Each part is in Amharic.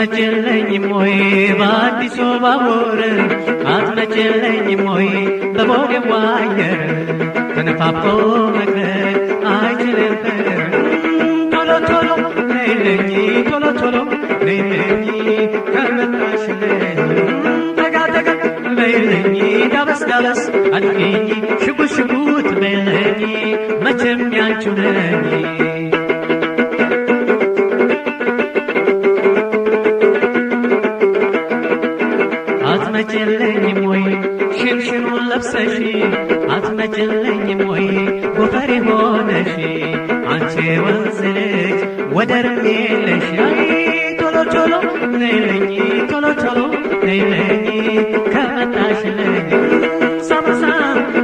አትመጭልኝም ወይ በአዲሱ ባቡር አትመጭልኝም ወይ በቦሌው አየር ተነፋፍቆ መቅረት አይችልም ፍቅር ቶሎ ቶሎ ነይልኝ ቶሎ ቶሎ ነይልኝ ከመጣሽልኝ ጠጋ ጠጋ በይልኝ ዳበስ ዳበስ አድርጊኝ ሽጉጥ ሽጉጥ በይልኝ መቼም ያንቺው ነኝ አትመጭልኝም ወይ ሽንሽኑን ለብሰሽ አትመጭልኝም ወይ ጎፈሬ ሆነሽ አንቺ ወንዝ ልጅ ወደርም የለሽ ቶሎ ቶሎ ነይልኝ ቶሎ ቶሎ ነይልኝ ከመጣሽልኝ ሳምሳ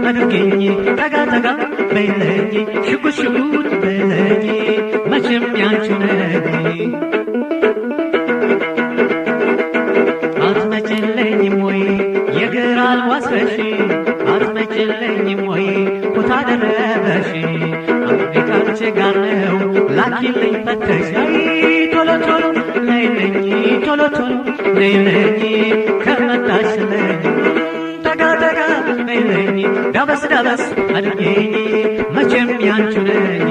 አድርጊኝ ጠጋ ጠጋ በይልኝ ሽጉጥ ሽጉጥ በይልኝ መቼም ያንቺው ነኝ አትመጭልኝም ወይ የግር አልዋስረሽ አትመጭልኝም ወይ ኩታ ደረበሽ አሜሪካኖቼ ጋር ነው ላኪልኝ ፈተሽ ቶሎ ቶሎ ነይልኝ ቶሎ ቶሎ ነይልኝ ከመጣሽልኝ ጠጋ ጠጋ ነይልኝ ዳበስ ዳበስ አድርጊኝ መቼም ያንቺው ነኝ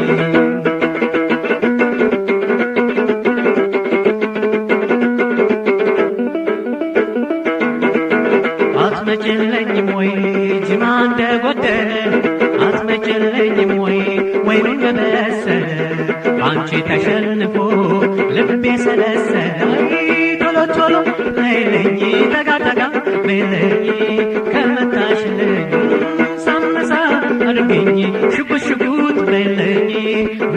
አትመጭልኝም ወይ ጅማ እንደጎደለ አትመጭልኝም ወይ ወይኑን በመሰለ አንቺ ተሸንፎ ልቤ ሰለሰለ ቶሎ ቶሎ ነይልኝ ጠጋ ጠጋ በይልኝ ከመጣሽልኝ ሳምሳ አድርጊኝ ሽጉጥ ሽጉጥ በይልኝ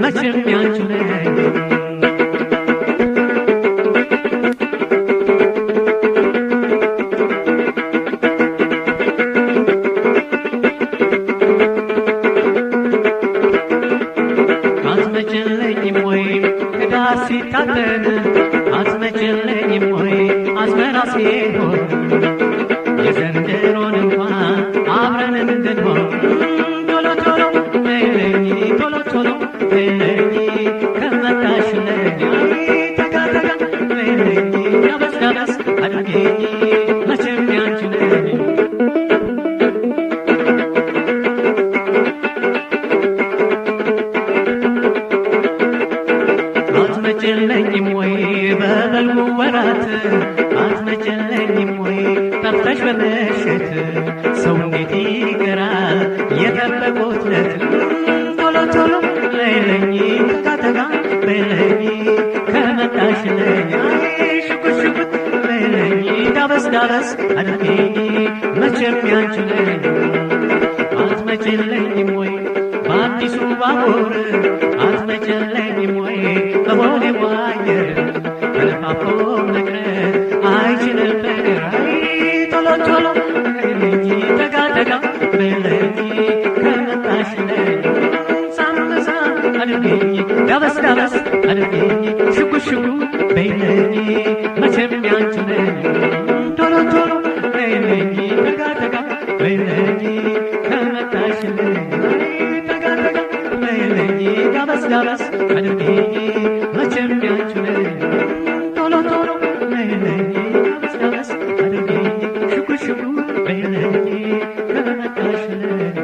መቼም ያንቺው ነኝ አትመጭልኝም ወይ ህዳር ሲታጠን አትመጭልኝም ወይ አዝመራ ሲሆን የዘንድሮን እንኳን አብረን እንድንሆን ቶሎ ቶሎ ነይልኝ ቶሎ ቶሎ ነይልኝ ከመጣሽልኝ ጠጋ ጠጋ ነይልኝ ዳበስ ዳበስ አድርጊኝ መቼም ያንቺው ነኝ አትመጭልኝም ወይ በበልጉ ወራት አትመጭልኝም ወይ ጠፍተሽ በምሽት ሰው እንዴት ይቀራል የጠበቁት ለት ቶሎ ቶሎ ነይልኝ ጠጋ ጠጋ በይልኝ ከመጣሽልኝ ሽጉጥ ሽጉጥ በይልኝ ዳበስ ዳበስ አድርጊኝ መቼም ያንቺው ነኝ አትመጭልኝም ወይ በአዲሱ ባቡር አትመጭልኝም ወይ በቦሌው አየር ተነፋፍቆ መቅረት አይችልም ፍቅር ቶሎ ቶሎ ነይልኝ ጠጋ ጠጋ በይልኝ ከመጣሽልኝ ሳምሳ አድርጊኝ ዳበስ ዳበስ አድርጊኝ ሽጉጥ ሽጉጥ በይልኝ መቼም ያንቺው ነኝ ቶሎ ቶሎ ነይልኝ ጠጋ ጠጋ በይልኝ ከመጣሽልኝ ጠጋ ጠጋ በይልኝ ዳበስ ዳበስ አድርጊኝ መቼም ያንቺው ነኝ ቶሎ ቶሎ ነይልኝ ዳበስ ዳበስ አድርጊኝ ሽጉጥ ሽጉጥ በይልኝ ከመጣሽልኝ